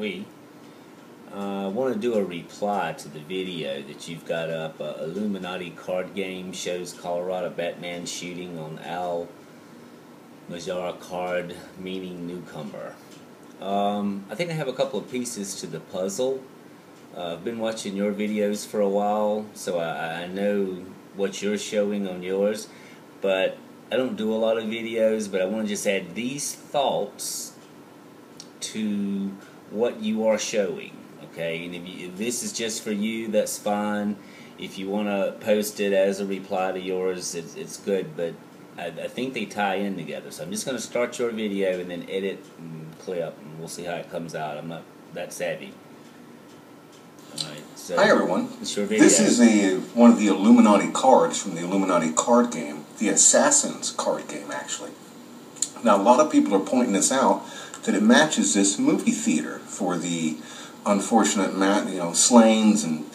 we want to do a reply to the video that you've got up. Illuminati card game shows Colorado Batman shooting on Al Majara card, meaning newcomer. I think I have a couple of pieces to the puzzle. I've been watching your videos for a while, so I know what you're showing on yours, but I don't do a lot of videos, but I want to just add these thoughts to what you are showing, okay? And if this is just for you, that's fine. If you want to post it as a reply to yours, it's good, but I think they tie in together. So I'm just going to start your video and then edit and clip, and we'll see how it comes out. I'm not that savvy. Alright, so hi everyone. It's your video. This is one of the Illuminati cards from the Illuminati card game, the Assassin's card game, actually. Now, a lot of people are pointing this out, that it matches this movie theater for the unfortunate slayings and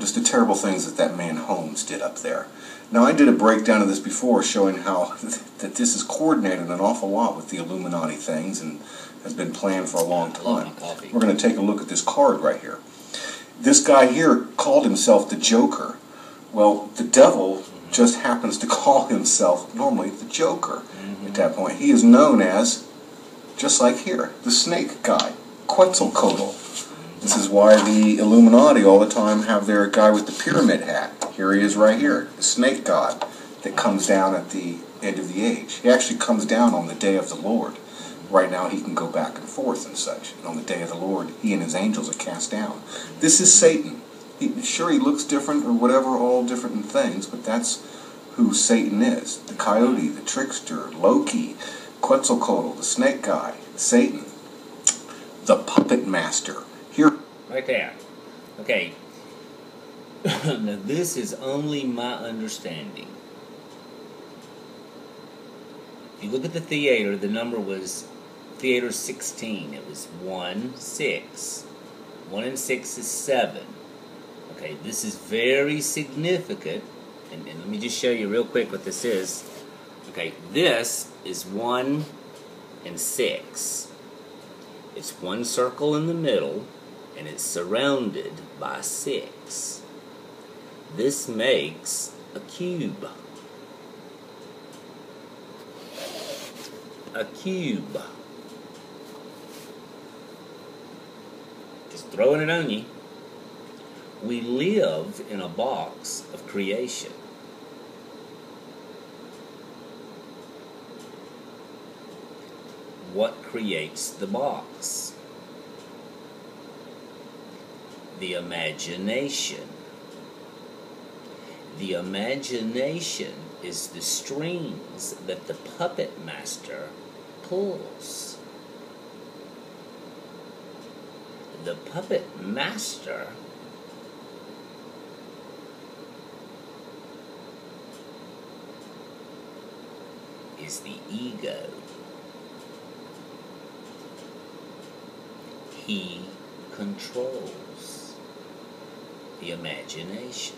just the terrible things that man Holmes did up there. Now, I did a breakdown of this before, showing how that this is coordinated an awful lot with the Illuminati things and has been planned for a long time. We're going to take a look at this card right here. This guy here called himself the Joker. Well, the devil just happens to call himself normally the Joker at that point. He is known as, just like here, the snake guy, Quetzalcoatl. This is why the Illuminati all the time have their guy with the pyramid hat. Here he is right here, the snake god that comes down at the end of the age. He actually comes down on the day of the Lord. Right now he can go back and forth and such. And on the day of the Lord, he and his angels are cast down. This is Satan. Sure, he looks different or whatever, all different things, but that's who Satan is. The coyote, the trickster, Loki, Quetzalcoatl, the snake guy, Satan, the puppet master. Here. Right there. Okay. Now this is only my understanding. If you look at the theater, the number was theater 16. It was 1, 6. 1 and 6 is 7. Okay, this is very significant. And let me just show you real quick what this is. Okay, this is 1 and 6. It's one circle in the middle, and it's surrounded by 6. This makes a cube. A cube. Just throwing it on you. We live in a box of creation. What creates the box? The imagination. The imagination is the strings that the puppet master pulls. The puppet master is the ego. He controls the imagination.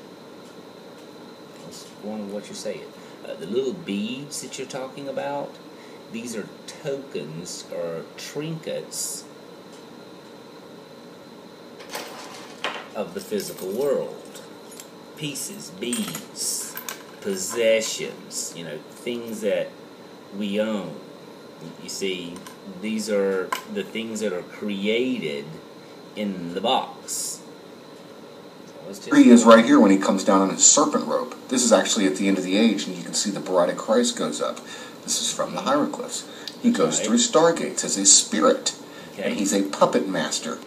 Let's go on with what you're saying. The little beads that you're talking about, these are tokens or trinkets of the physical world. Pieces, beads, possessions, things that we own. You see, these are the things that are created in the box. Here he is right here when he comes down on his serpent rope. This is actually at the end of the age, and you can see the bride of Christ goes up. This is from the hieroglyphs. He goes through stargates as a spirit, and he's a puppet master.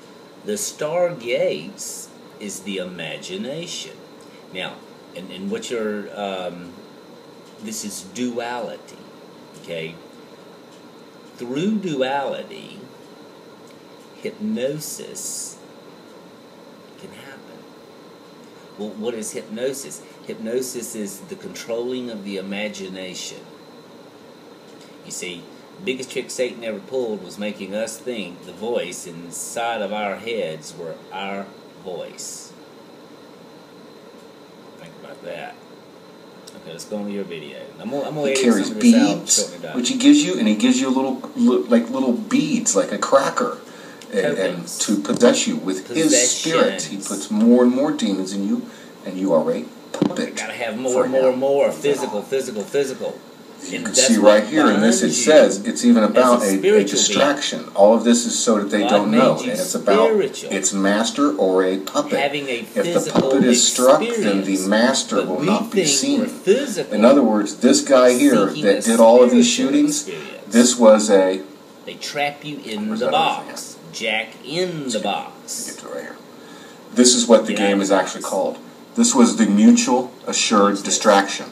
The stargates is the imagination. Now, and what you're, this is duality, okay? Through duality, hypnosis can happen. Well, what is hypnosis? Hypnosis is the controlling of the imagination. You see, the biggest trick Satan ever pulled was making us think the voice inside of our heads were our voice. Think about that. Okay, let's go on to your video. I'm gonna he carries beads, which he gives you, and he gives you little beads, like a cracker. and to possess you with his spirit. He puts more and more demons in you, and you are a puppet. Gotta have more, more. Physical. You can see right here in this, it says it's even about a distraction. All of this is so that they don't know, and it's about its master or a puppet. If the puppet is struck, then the master will not be seen. In other words, this guy here that did all of these shootings, this was a... They trap you in the box. Jack in the box. Get to right here. This is what the game is actually called. This was the mutual assured distraction.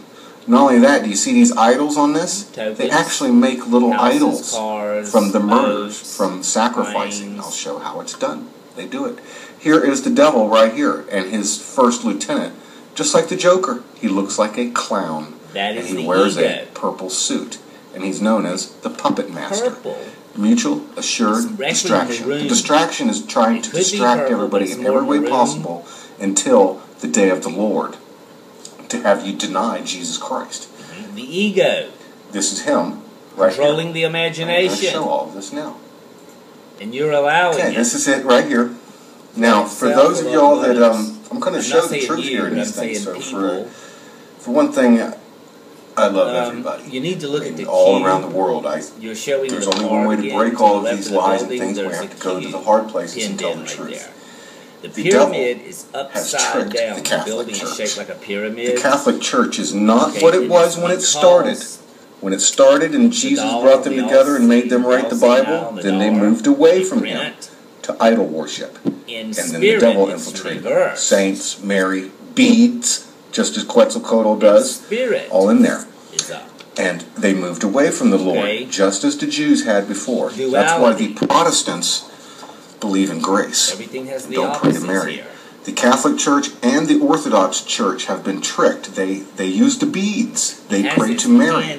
Not only that, do you see these idols on this? Tokens, they actually make little idols cars, from the murders, boats, from sacrificing. mines. I'll show how it's done. They do it. Here is the devil right here, and his first lieutenant. Just like the Joker, he looks like a clown. That is and he the wears ego. a purple suit, and he's known as the Puppet Master. Purple. Mutual assured distraction. The distraction is trying to distract everybody in every way possible until the day of the Lord, to have you deny Jesus Christ. The ego. This is him, right Controlling here. the imagination. I'm going to show all of this now. And you're allowing it. This is it right here. Now, for those of y'all that, I'm going to show the truth here in these things. So for one thing, I love everybody. You need to look at the all around the world. You're showing there's the only one way to break all of these lies and things. We There's have to go to the hard places and tell the right truth. there. The pyramid is upside down. The Catholic building Church. is shaped like a pyramid. The Catholic Church is not what it was when it started. When it started and Jesus brought them together and made them write the Bible, then they moved away from him to idol worship. And then the devil infiltrated saints, Mary, beads, just as Quetzalcoatl does, all in there. And they moved away from the Lord, just as the Jews had before. That's why the Protestants believe in grace. Everything has the Don't pray to Mary. Here. The Catholic Church and the Orthodox Church have been tricked. They use the beads. They pray to Mary.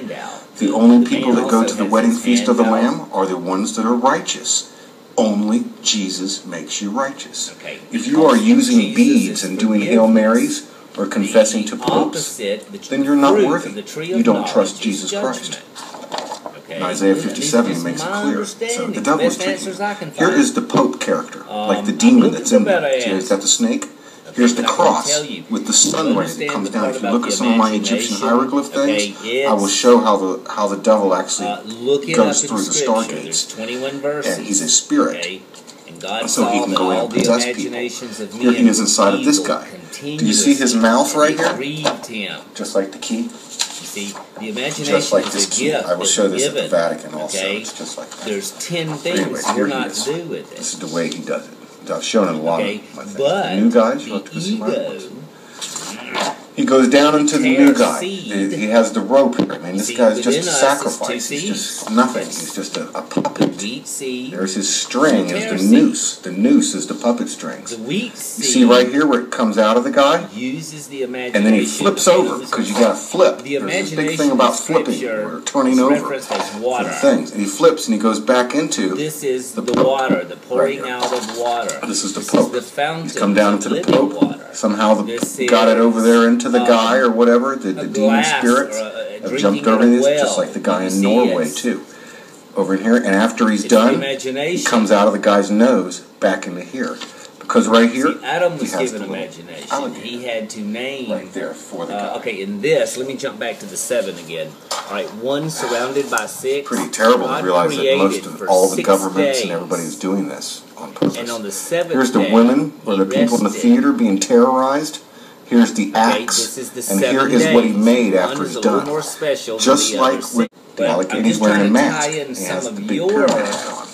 The only people that go to the wedding feast of the Lamb are the ones that are righteous. Only Jesus makes you righteous. If you are using beads and doing Hail Marys or confessing to popes, then you're not worthy. You don't trust Jesus Christ. In Isaiah 57 makes it clear. So the devil is tricking. Here is the Pope character, like the demon that's in there. So he's got the snake. Here's the cross with the sun rays that comes down. If you look at some of my Egyptian hieroglyph things, I will show how the devil actually goes through the stargates. And he's a spirit. So he can go in and possess people. Here he is inside of this guy. Do you see his mouth right here? Just like the key. See, the imagination just like is this a key. gift. I will show this at the Vatican also. It's just like that. There's 10 things you're not to do with it. This is the way he does it. I've shown it a lot of my things. But the new guys, you have to see my books. He goes down into the new guy. He has the rope here. I mean, this guy's just a sacrifice. He's just nothing. He's just a puppet. There's his string is the noose. The noose is the puppet strings. You see right here where it comes out of the guy? Uses the imagination. And then he flips over because you got to flip. There's this big thing about flipping or turning over for the things. And he flips and he goes back into this is the water, the pouring out of water. This is the Pope. He's come down into the Pope. Somehow got it over there into the guy or whatever, the demon spirits have jumped over this, just like the guy in Norway too. Over in here, and after he's done, he comes out of the guy's nose back into here. Because right here, Adam was given imagination. He had to name right there for the guy. Okay, in this, let me jump back to the 7 again. All right, 1 surrounded by 6. Pretty terrible to realize that most of all the governments and everybody is doing this on purpose. And on the 7th here's the women or the people in the theater being terrorized. Here's the axe, and here is what he made after he's done. Just like with the alligator, he's wearing a mask. He has the big pyramid on.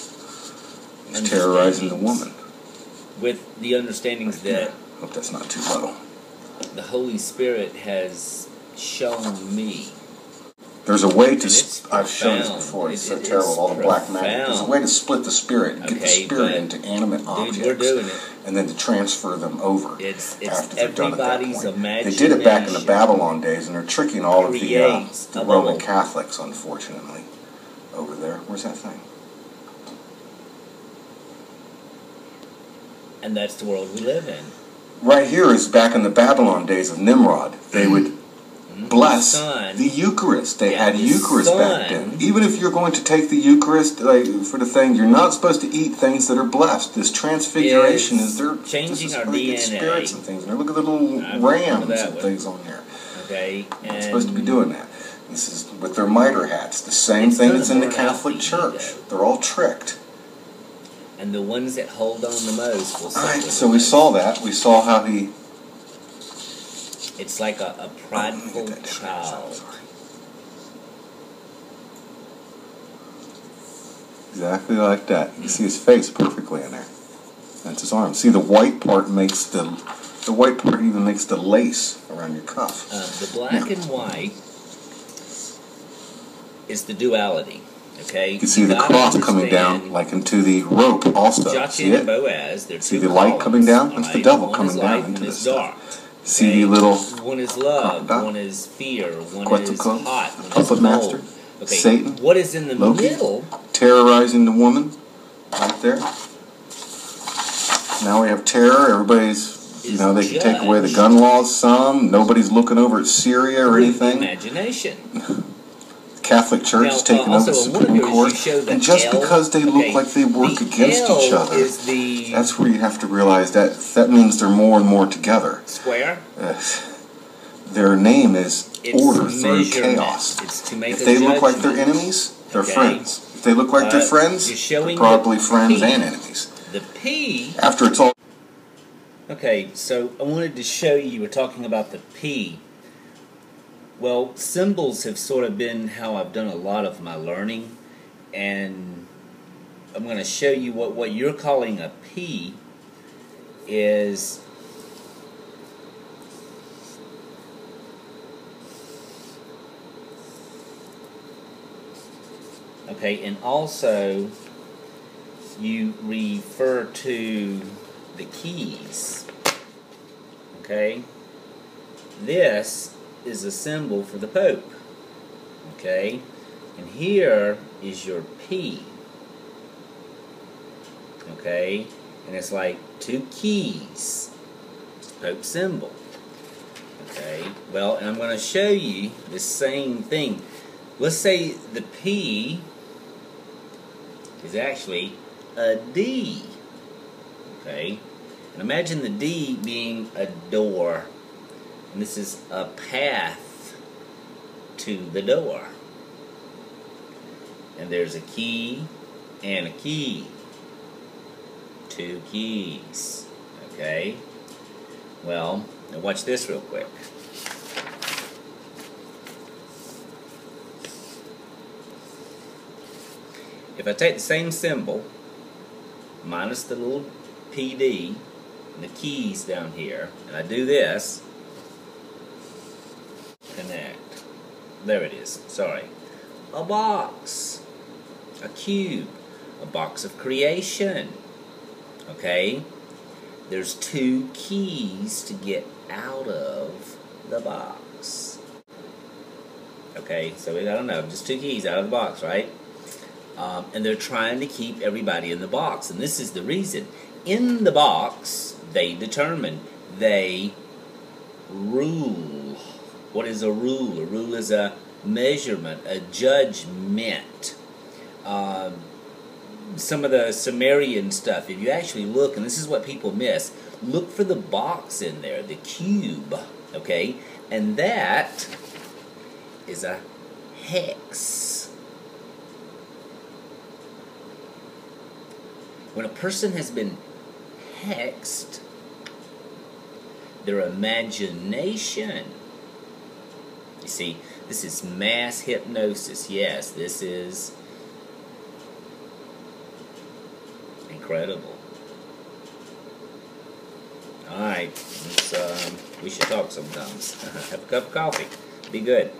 He's terrorizing the woman. With the understandings that hope that's not too low. The Holy Spirit has shown me. There's a way to. I've shown this before. It's so terrible. All the black magic. There's a way to split the spirit and get the spirit into animate objects, we're doing it. And then to transfer them over. It's after they're done at that point. Imagination. They did it back in the Babylon days, and they're tricking all of the Roman Catholics, unfortunately, over there. Where's that thing? And that's the world we live in. Right here is back in the Babylon days of Nimrod. They would bless Son. the Eucharist. They Yeah, had the Eucharist back Son. then. Even if you're going to take the Eucharist for the thing, you're not supposed to eat things that are blessed. This transfiguration is they're changing our DNA. Spirits DNA. and things. And look at the little rams and things on there. Okay, and they're supposed to be doing that. This is with their mitre hats. The same thing that's in the Catholic Church. They're all tricked. And the ones that hold on the most will suffer. Alright, so we saw that. We saw how he... It's like a prideful child. Exactly like that. You can see his face perfectly in there. That's his arm. See, the white part makes the white part even makes the lace around your cuff. The black and white is the duality. Okay. You can see the cross coming down, like into the rope. Also, see it? Boaz, see the light coming down. That's the devil coming down into the stuff. See the little one is love, one is fear, one is hot, one puppet is master, cold. Okay. Satan, what is in the middle? Terrorizing the woman, right there. Now we have terror. Everybody's, you know, they can take away the gun laws. Some nobody's looking over at Syria or anything. Imagination. Catholic Church is taking over the Supreme Court, and just because they look like they work against each other, that's where you have to realize that means they're more and more together. Square. Their name is order through chaos. If they look like they're enemies, they're friends. If they look like they're friends, they're probably friends and enemies. The P. After it's all. Okay, so I wanted to show you. You were talking about the P. Well, symbols have sort of been how I've done a lot of my learning, and I'm going to show you what you're calling a P is okay, and also you refer to the keys. Okay, this is a symbol for the Pope. Okay, and here is your P. Okay, and it's like two keys. Pope symbol. Okay, well, and I'm going to show you the same thing. Let's say the P is actually a D. Okay, and imagine the D being a door. And this is a path to the door. And there's a key and a key. Two keys. Okay? Well, now watch this real quick. If I take the same symbol, minus the little PD, and the keys down here, and I do this, connect. There it is. Sorry. A box. A cube. A box of creation. Okay? There's two keys to get out of the box. Okay, so we gotta know. Just two keys out of the box, right? And they're trying to keep everybody in the box. And this is the reason. In the box, they determine. They rule. What is a rule? A rule is a measurement, a judgment. Some of the Sumerian stuff, if you actually look, and this is what people miss, look for the box in there, the cube, okay? And that is a hex. When a person has been hexed, their imagination. You see, this is mass hypnosis. Yes, this is incredible. Alright, we should talk sometimes. Have a cup of coffee. Be good.